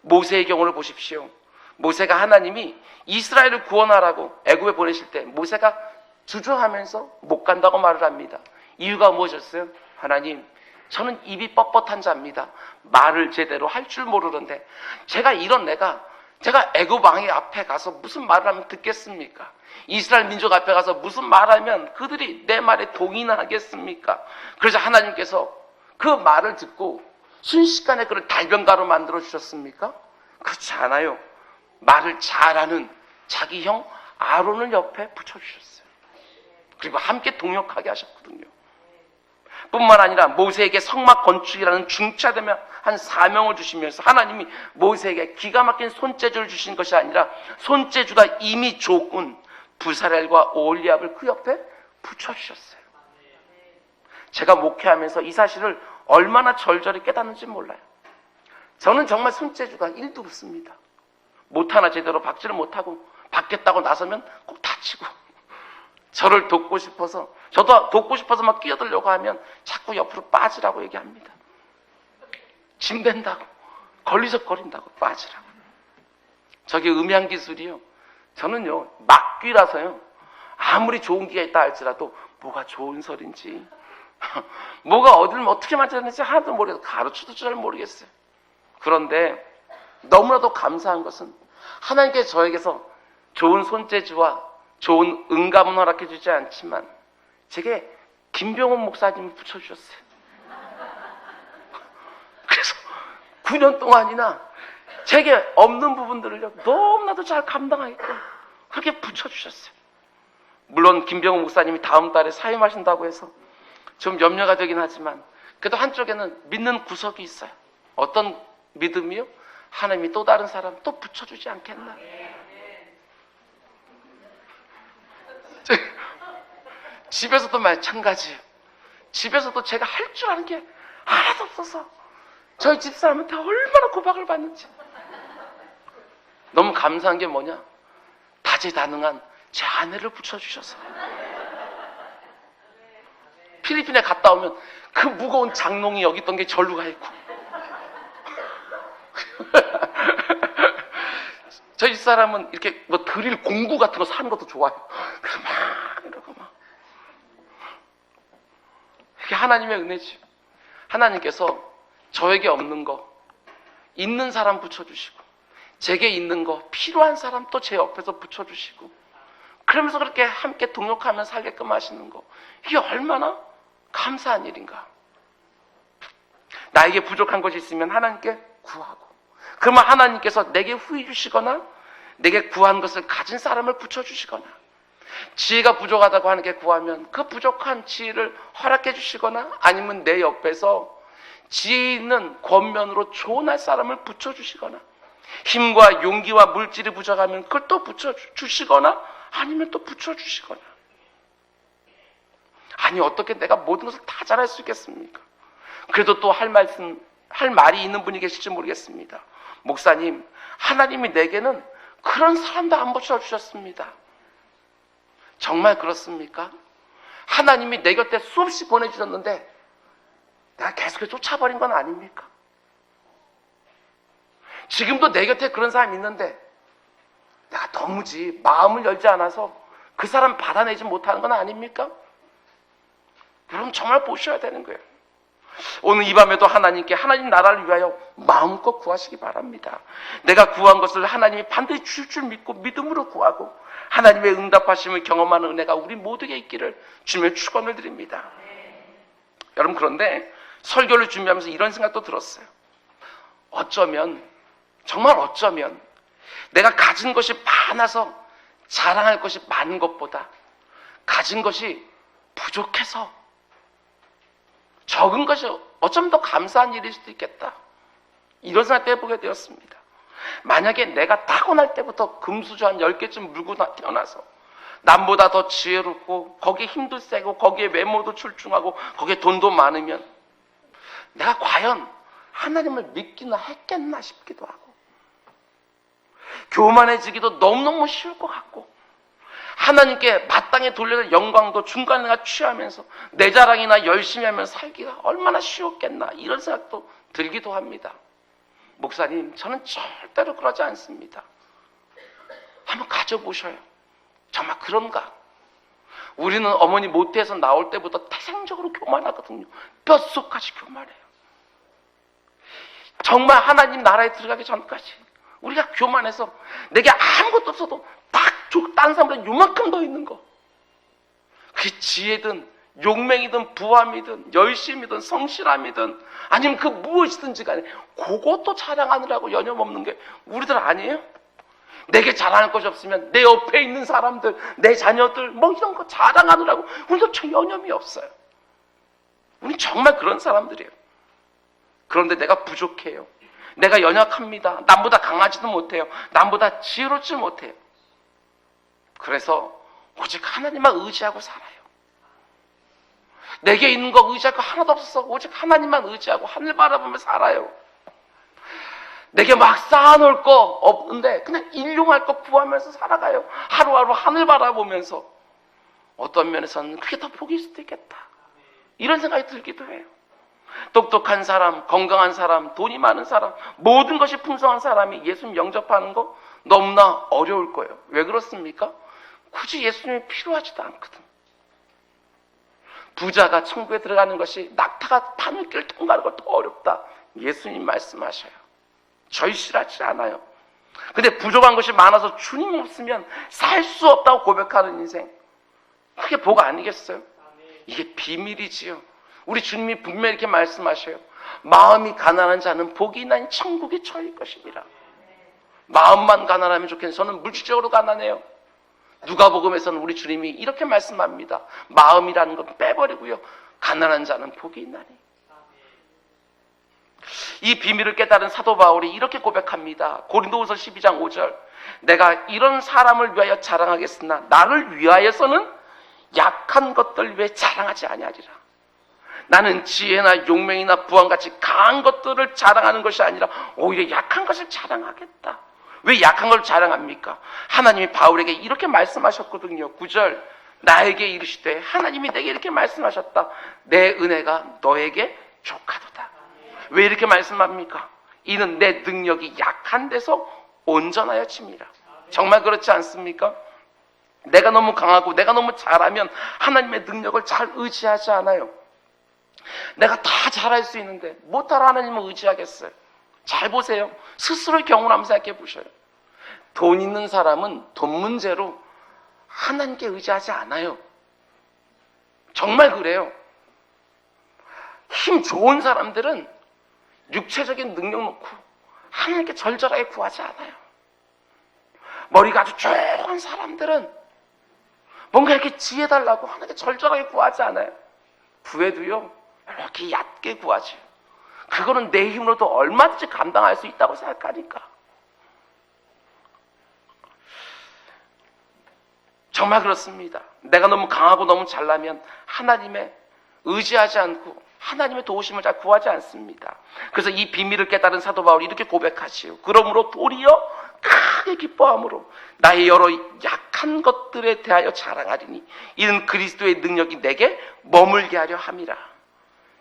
모세의 경우를 보십시오. 모세가 하나님이 이스라엘을 구원하라고 애굽에 보내실 때 모세가 주저하면서 못 간다고 말을 합니다. 이유가 무엇이었어요? 하나님, 저는 입이 뻣뻣한 자입니다. 말을 제대로 할 줄 모르는데 제가 애굽 왕의 앞에 가서 무슨 말을 하면 듣겠습니까? 이스라엘 민족 앞에 가서 무슨 말하면 그들이 내 말에 동의나 하겠습니까? 그래서 하나님께서 그 말을 듣고 순식간에 그를 달변가로 만들어 주셨습니까? 그렇지 않아요. 말을 잘하는 자기 형 아론을 옆에 붙여주셨어요. 그리고 함께 동역하게 하셨거든요. 뿐만 아니라 모세에게 성막 건축이라는 중차대한 사명을 주시면서 하나님이 모세에게 기가 막힌 손재주를 주신 것이 아니라 손재주가 이미 좋은 부사렐과 오홀리압을 그 옆에 붙여주셨어요. 제가 목회하면서 이 사실을 얼마나 절절히 깨닫는지 몰라요. 저는 정말 손재주가 1도 없습니다. 못하나 제대로 박지를 못하고 받겠다고 나서면 꼭 다치고, 저를 돕고 싶어서, 저도 돕고 싶어서 막 끼어들려고 하면 자꾸 옆으로 빠지라고 얘기합니다. 짐 된다고, 걸리적거린다고 빠지라고. 저게 음향 기술이요, 저는요 막귀라서요, 아무리 좋은 귀가 있다 할지라도 뭐가 좋은 소린지 뭐가 어디를 어떻게 만졌는지 하나도 모르겠어요. 가르쳐도 잘 모르겠어요. 그런데 너무나도 감사한 것은 하나님께서 저에게서 좋은 손재주와 좋은 응감은 허락해 주지 않지만 제게 김병훈 목사님을 붙여주셨어요. 그래서 9년 동안이나 제게 없는 부분들을 너무나도 잘 감당하게끔 그렇게 붙여주셨어요. 물론 김병훈 목사님이 다음 달에 사임하신다고 해서 좀 염려가 되긴 하지만 그래도 한쪽에는 믿는 구석이 있어요. 어떤 믿음이요? 하나님이 또 다른 사람 또 붙여주지 않겠나. 집에서도 마찬가지예요. 집에서도 제가 할 줄 아는 게 하나도 없어서 저희 집사람한테 얼마나 고박을 받는지. 너무 감사한 게 뭐냐? 다재다능한 제 아내를 붙여주셔서 필리핀에 갔다 오면 그 무거운 장롱이 여기 있던 게 절로 가 있고 저희 집사람은 이렇게 뭐 드릴 공구 같은 거 사는 것도 좋아해요. 그래서 막 이러고 막 이게 하나님의 은혜지. 하나님께서 저에게 없는 거 있는 사람 붙여주시고 제게 있는 거 필요한 사람 또 제 옆에서 붙여주시고 그러면서 그렇게 함께 동역하며 살게끔 하시는 거, 이게 얼마나 감사한 일인가. 나에게 부족한 것이 있으면 하나님께 구하고, 그러면 하나님께서 내게 후히 주시거나 내게 구한 것을 가진 사람을 붙여주시거나, 지혜가 부족하다고 하나님께 구하면 그 부족한 지혜를 허락해 주시거나, 아니면 내 옆에서 지혜 있는 권면으로 조언할 사람을 붙여주시거나, 힘과 용기와 물질이 부족하면 그걸 또 붙여주시거나, 아니면 또 붙여주시거나. 아니 어떻게 내가 모든 것을 다 잘할 수 있겠습니까? 그래도 또 할 말이 있는 분이 계실지 모르겠습니다. 목사님, 하나님이 내게는 그런 사람도 안 붙여주셨습니다. 정말 그렇습니까? 하나님이 내 곁에 수없이 보내주셨는데 내가 계속해서 쫓아버린 건 아닙니까? 지금도 내 곁에 그런 사람이 있는데 내가 도무지 마음을 열지 않아서 그 사람 받아내지 못하는 건 아닙니까? 여러분 정말 보셔야 되는 거예요. 오늘 이 밤에도 하나님께 하나님 나라를 위하여 마음껏 구하시기 바랍니다. 내가 구한 것을 하나님이 반드시 주실 줄 믿고 믿음으로 구하고 하나님의 응답하심을 경험하는 은혜가 우리 모두에게 있기를 주며 축원을 드립니다. 여러분, 그런데 설교를 준비하면서 이런 생각도 들었어요. 정말 어쩌면 내가 가진 것이 많아서 자랑할 것이 많은 것보다 가진 것이 부족해서 적은 것이 어쩌면 더 감사한 일일 수도 있겠다, 이런 생각도 해보게 되었습니다. 만약에 내가 타고날 때부터 금수저 한 10개쯤 물고 태어나서 남보다 더 지혜롭고 거기에 힘도 세고 거기에 외모도 출중하고 거기에 돈도 많으면 내가 과연 하나님을 믿기나 했겠나 싶기도 하고, 교만해지기도 너무너무 쉬울 것 같고, 하나님께 마땅히 돌려야 영광도 중간에 내가 취하면서 내 자랑이나 열심히 하면서 살기가 얼마나 쉬웠겠나, 이런 생각도 들기도 합니다. 목사님, 저는 절대로 그러지 않습니다. 한번 가져보셔요. 정말 그런가? 우리는 어머니 모태에서 나올 때부터 태생적으로 교만하거든요. 뼛속까지 교만해요. 정말 하나님 나라에 들어가기 전까지 우리가 교만해서 내게 아무것도 없어도 딴 사람보다 요만큼 더 있는 거, 그게 지혜든 용맹이든 부함이든 열심이든 성실함이든 아니면 그 무엇이든지 간에 그것도 자랑하느라고 여념없는 게 우리들 아니에요? 내게 자랑할 것이 없으면 내 옆에 있는 사람들, 내 자녀들 뭐 이런 거 자랑하느라고 우리도 저 여념이 없어요. 우린 정말 그런 사람들이에요. 그런데 내가 부족해요. 내가 연약합니다. 남보다 강하지도 못해요. 남보다 지혜롭지 못해요. 그래서 오직 하나님만 의지하고 살아요. 내게 있는 거 의지할 거 하나도 없어서 오직 하나님만 의지하고 하늘 바라보며 살아요. 내게 막 쌓아놓을 거 없는데 그냥 일용할 거 구하면서 살아가요. 하루하루 하늘 바라보면서. 어떤 면에서는 그게 더 복일 수도 있겠다, 이런 생각이 들기도 해요. 똑똑한 사람, 건강한 사람, 돈이 많은 사람, 모든 것이 풍성한 사람이 예수님 영접하는 거 너무나 어려울 거예요. 왜 그렇습니까? 굳이 예수님이 필요하지도 않거든. 부자가 천국에 들어가는 것이 낙타가 바늘길 통과하는 것 더 어렵다, 예수님 말씀하셔요. 절실하지 않아요. 근데 부족한 것이 많아서 주님 없으면 살 수 없다고 고백하는 인생, 그게 복 아니겠어요? 이게 비밀이지요. 우리 주님이 분명히 이렇게 말씀하셔요. 마음이 가난한 자는 복이 있나니 천국에 처할 것이니라. 마음만 가난하면 좋겠는데 저는 물질적으로 가난해요. 누가복음에서는 우리 주님이 이렇게 말씀합니다. 마음이라는 건 빼버리고요, 가난한 자는 복이 있나니. 이 비밀을 깨달은 사도 바울이 이렇게 고백합니다. 고린도후서 12장 5절. 내가 이런 사람을 위하여 자랑하겠으나 나를 위하여서는 약한 것들 위해 자랑하지 아니하리라. 나는 지혜나 용맹이나 부함같이 강한 것들을 자랑하는 것이 아니라 오히려 약한 것을 자랑하겠다. 왜 약한 걸 자랑합니까? 하나님이 바울에게 이렇게 말씀하셨거든요. 9절. 나에게 이르시되 하나님이 내게 이렇게 말씀하셨다. 내 은혜가 너에게 족하도다. 왜 이렇게 말씀합니까? 이는 내 능력이 약한 데서 온전하여 칩니다. 정말 그렇지 않습니까? 내가 너무 강하고 내가 너무 잘하면 하나님의 능력을 잘 의지하지 않아요. 내가 다 잘할 수 있는데 못할 하나님을 의지하겠어요? 잘 보세요. 스스로의 경우를 한번 생각해 보셔요. 돈 있는 사람은 돈 문제로 하나님께 의지하지 않아요. 정말 그래요. 힘 좋은 사람들은 육체적인 능력 놓고 하나님께 절절하게 구하지 않아요. 머리가 아주 좋은 사람들은 뭔가 이렇게 지혜 달라고 하나님께 절절하게 구하지 않아요. 부에도요, 이렇게 얕게 구하지. 그거는 내 힘으로도 얼마든지 감당할 수 있다고 생각하니까. 정말 그렇습니다. 내가 너무 강하고 너무 잘나면 하나님의 의지하지 않고 하나님의 도우심을 잘 구하지 않습니다. 그래서 이 비밀을 깨달은 사도 바울이 이렇게 고백하시오. 그러므로 도리어 크게 기뻐함으로 나의 여러 약한 것들에 대하여 자랑하리니 이는 그리스도의 능력이 내게 머물게 하려 함이라.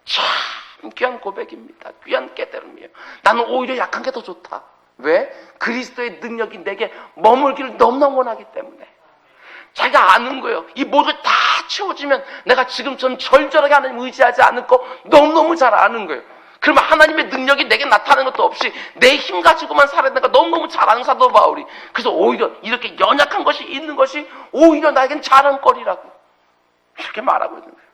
참 귀한 고백입니다. 귀한 깨달음이에요. 나는 오히려 약한 게 더 좋다. 왜? 그리스도의 능력이 내게 머물기를 너무너무 원하기 때문에. 자기가 아는 거예요. 이 모든 다 채워지면 내가 지금처럼 절절하게 하나님 의지하지 않을 거 너무너무 잘 아는 거예요. 그러면 하나님의 능력이 내게 나타나는 것도 없이 내 힘 가지고만 살아야 되니까 너무너무 잘 아는 사도 바울이. 그래서 오히려 이렇게 연약한 것이 있는 것이 오히려 나에겐 자랑거리라고 이렇게 말하고 있는 거예요.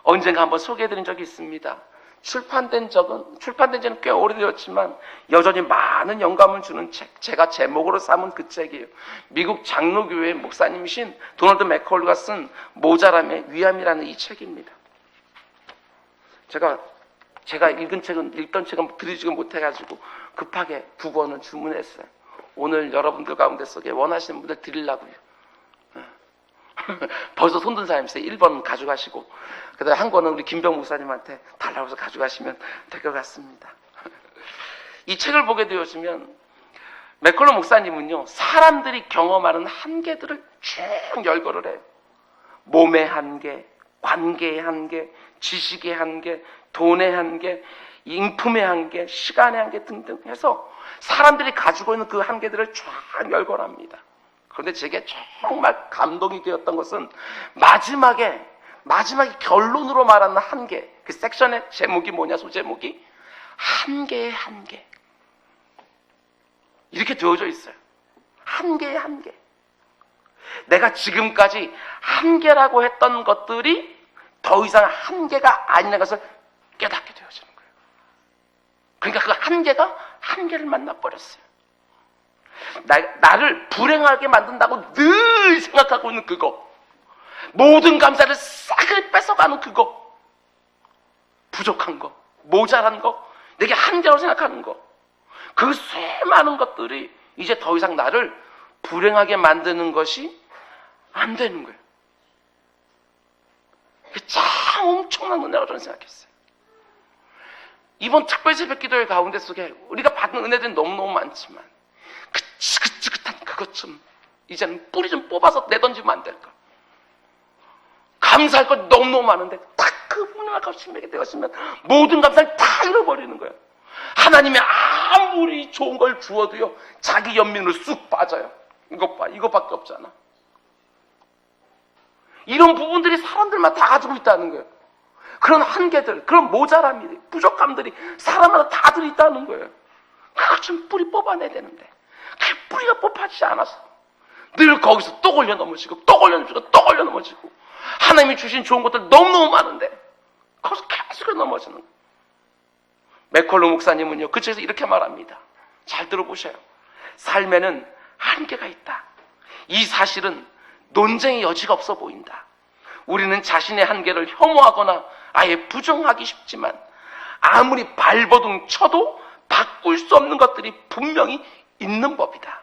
언젠가 한번 소개해드린 적이 있습니다. 출판된 지는 꽤 오래되었지만 여전히 많은 영감을 주는 책, 제가 제목으로 삼은 그 책이에요. 미국 장로교회 목사님이신 도널드 맥컬루가 쓴 모자람의 위암이라는 이 책입니다. 제가 읽던 책은 드리지가 못해가지고 급하게 2권을 주문했어요. 오늘 여러분들 가운데 속에 원하시는 분들 드리려고요. 벌써 손든 사람이 있어요. 1번 가져가시고, 그 다음에 한 권은 우리 김병 목사님한테 달라고 해서 가져가시면 될 것 같습니다. 이 책을 보게 되어지면 맥컬럼 목사님은요, 사람들이 경험하는 한계들을 쭉 열거를 해요. 몸의 한계, 관계의 한계, 지식의 한계, 돈의 한계, 인품의 한계, 시간의 한계 등등 해서 사람들이 가지고 있는 그 한계들을 쫙 열거합니다. 그런데 제게 정말 감동이 되었던 것은 마지막에 결론으로 말하는 한계, 그 섹션의 제목이 뭐냐, 소제목이 한계의 한계, 이렇게 되어져 있어요. 한계의 한계. 내가 지금까지 한계라고 했던 것들이 더 이상 한계가 아니라는 것을 깨닫게 되어지는 거예요. 그러니까 그 한계가 한계를 만나버렸어요. 나를 불행하게 만든다고 늘 생각하고 있는 그거, 모든 감사를 싹을 뺏어가는 그거, 부족한 거, 모자란 거, 내게 한계라고 생각하는 거, 그 수많은 것들이 이제 더 이상 나를 불행하게 만드는 것이 안 되는 거예요. 참 엄청난 은혜라고 저는 생각했어요. 이번 특별 새벽 기도회 가운데 속에 우리가 받는 은혜들이 너무너무 많지만 그 지긋지긋한 그것 좀 이제는 뿌리 좀 뽑아서 내던지면 안 될까? 감사할 것 너무너무 많은데 딱 그 부분을 값심하게 되었으면 모든 감사를 다 잃어버리는 거예요. 하나님이 아무리 좋은 걸 주어도요, 자기 연민으로 쑥 빠져요. 이것 봐, 이것밖에 없잖아. 이런 부분들이 사람들만 다 가지고 있다는 거예요. 그런 한계들, 그런 모자람이, 부족함들이 사람마다 다들 있다는 거예요. 그걸 좀 뿌리 뽑아내야 되는데 그 뿌리가 뽑혀지지 않아서 늘 거기서 또 걸려 넘어지고 또 걸려 넘어지고 또 걸려 넘어지고, 하나님이 주신 좋은 것들 너무너무 많은데 거기서 계속 넘어지는 거예요. 맥컬럼 목사님은요, 그 책에서 이렇게 말합니다. 잘 들어보셔요. 삶에는 한계가 있다. 이 사실은 논쟁의 여지가 없어 보인다. 우리는 자신의 한계를 혐오하거나 아예 부정하기 쉽지만 아무리 발버둥 쳐도 바꿀 수 없는 것들이 분명히 있는 법이다.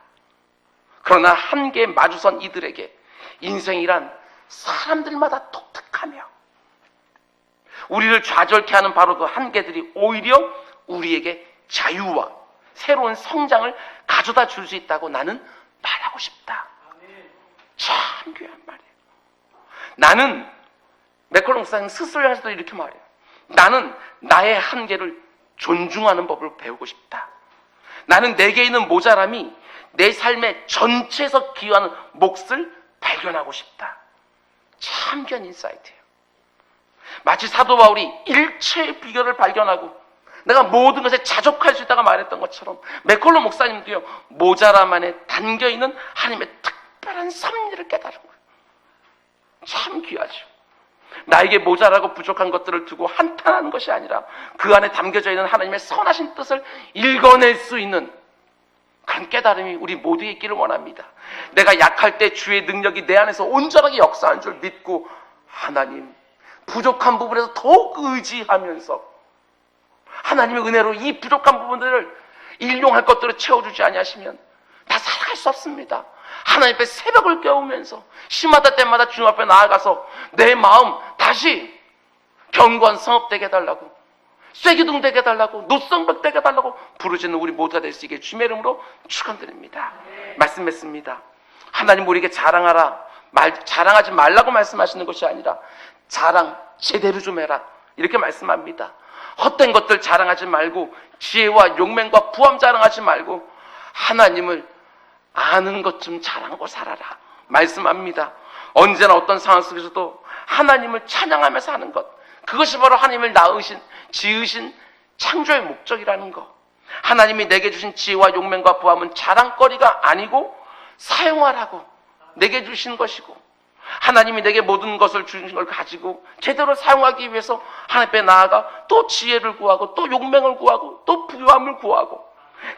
그러나 한계에 마주선 이들에게 인생이란 사람들마다 독특하며 우리를 좌절케 하는 바로 그 한계들이 오히려 우리에게 자유와 새로운 성장을 가져다 줄 수 있다고 나는 말하고 싶다. 참 귀한 말이에요. 나는, 맥컬럼 목사님 스스로 향해서도 이렇게 말해요. 나는 나의 한계를 존중하는 법을 배우고 싶다. 나는 내게 있는 모자람이 내 삶의 전체에서 기여하는 몫을 발견하고 싶다. 참 귀한 인사이트예요. 마치 사도 바울이 일체의 비결을 발견하고 내가 모든 것에 자족할 수 있다고 말했던 것처럼 맥컬럼 목사님도요, 모자람 안에 담겨있는 하나님의 특별한 섭리를 깨달은 거예요. 참 귀하죠. 나에게 모자라고 부족한 것들을 두고 한탄하는 것이 아니라 그 안에 담겨져 있는 하나님의 선하신 뜻을 읽어낼 수 있는 그런 깨달음이 우리 모두에 있기를 원합니다. 내가 약할 때 주의 능력이 내 안에서 온전하게 역사한 줄 믿고 하나님, 부족한 부분에서 더욱 의지하면서 하나님의 은혜로 이 부족한 부분들을 일용할 것들을 채워주지 아니하시면 나 살아갈 수 없습니다. 하나님 앞에 새벽을 깨우면서 심하다 때마다 주님 앞에 나아가서 내 마음 다시 견고한 성읍되게 해달라고, 쇠기둥 되게 해달라고, 노성벽 되게 해달라고 부르짖는 우리 모두가 될 수 있게 주님의 이름으로 축원드립니다. 말씀했습니다. 하나님 우리에게 자랑하지 말라고 말씀하시는 것이 아니라 자랑 제대로 좀 해라, 이렇게 말씀합니다. 헛된 것들 자랑하지 말고 지혜와 용맹과 부함 자랑하지 말고 하나님을 아는 것 좀 자랑하고 살아라 말씀합니다. 언제나 어떤 상황 속에서도 하나님을 찬양하면서 하는 것, 그것이 바로 하나님을 지으신 창조의 목적이라는 것. 하나님이 내게 주신 지혜와 용맹과 부함은 자랑거리가 아니고 사용하라고 내게 주신 것이고, 하나님이 내게 모든 것을 주신 걸 가지고 제대로 사용하기 위해서 하나님 앞에 나아가 또 지혜를 구하고 또 용맹을 구하고 또 부함을 구하고,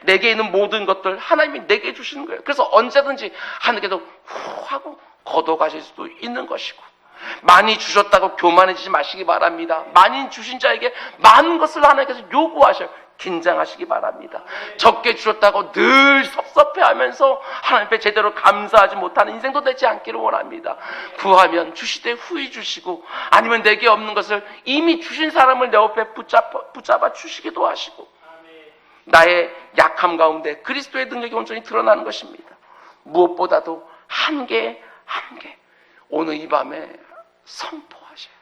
내게 있는 모든 것들 하나님이 내게 주시는 거예요. 그래서 언제든지 하나님께서 후 하고 걷어가실 수도 있는 것이고, 많이 주셨다고 교만해지지 마시기 바랍니다. 많이 주신 자에게 많은 것을 하나님께서 요구하셔요. 긴장하시기 바랍니다. 적게 주셨다고 늘 섭섭해하면서 하나님 앞에 제대로 감사하지 못하는 인생도 되지 않기를 원합니다. 구하면 주시되 후히 주시고, 아니면 내게 없는 것을 이미 주신 사람을 내 옆에 붙잡아 주시기도 하시고, 나의 약함 가운데 그리스도의 능력이 온전히 드러나는 것입니다. 무엇보다도 한계 오늘 이 밤에 선포하셔요.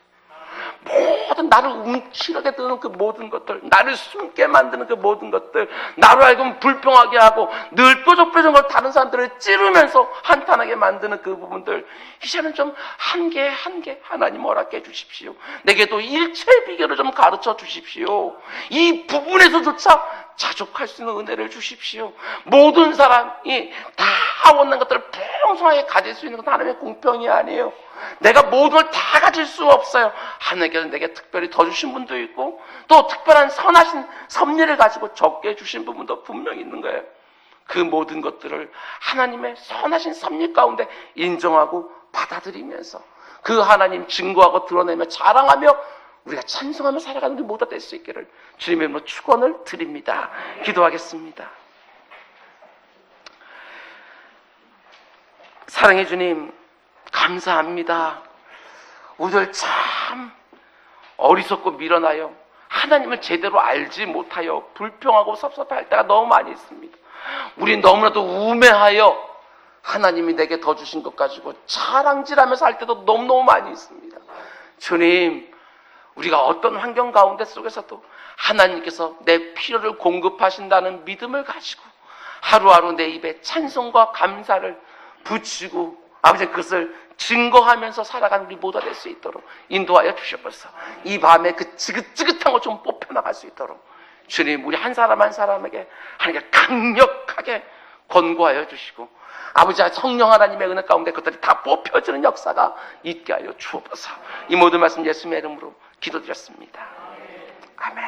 모든 나를 움츠러게 드는 그 모든 것들, 나를 숨게 만드는 그 모든 것들, 나로 하여금 불평하게 하고 늘 뾰족뾰족한 걸 다른 사람들을 찌르면서 한탄하게 만드는 그 부분들, 이제는 좀 한계 하나님 허락해 주십시오. 내게도 일체의 비결을 좀 가르쳐 주십시오. 이 부분에서조차 자족할 수 있는 은혜를 주십시오. 모든 사람이 다 원하는 것들을 풍성하게 가질 수 있는 것은 하나님의 공평이 아니에요. 내가 모든 걸 다 가질 수 없어요. 하나님께서 내게 특별히 더 주신 분도 있고, 또 특별한 선하신 섭리를 가지고 적게 주신 부분도 분명히 있는 거예요. 그 모든 것들을 하나님의 선하신 섭리 가운데 인정하고 받아들이면서 그 하나님 증거하고 드러내며 자랑하며 우리가 찬송하며 살아가는 우리 모두가 될 수 있기를 주님의 이름으로 축원을 드립니다. 기도하겠습니다. 사랑해 주님, 감사합니다. 우리들 참 어리석고 미련하여 하나님을 제대로 알지 못하여 불평하고 섭섭할 때가 너무 많이 있습니다. 우린 너무나도 우매하여 하나님이 내게 더 주신 것 가지고 자랑질하면서 할 때도 너무너무 많이 있습니다. 주님, 우리가 어떤 환경 가운데 속에서도 하나님께서 내 필요를 공급하신다는 믿음을 가지고 하루하루 내 입에 찬송과 감사를 붙이고 아버지 그것을 증거하면서 살아가는 우리 모두가 될 수 있도록 인도하여 주시옵소서. 이 밤에 그 지긋지긋한 것 좀 뽑혀나갈 수 있도록 주님, 우리 한 사람 한 사람에게 하나님께 강력하게 권고하여 주시고 아버지 성령 하나님의 은혜 가운데 그것들이 다 뽑혀지는 역사가 있게 하여 주옵소서. 이 모든 말씀 예수님의 이름으로 기도드렸습니다. 아멘.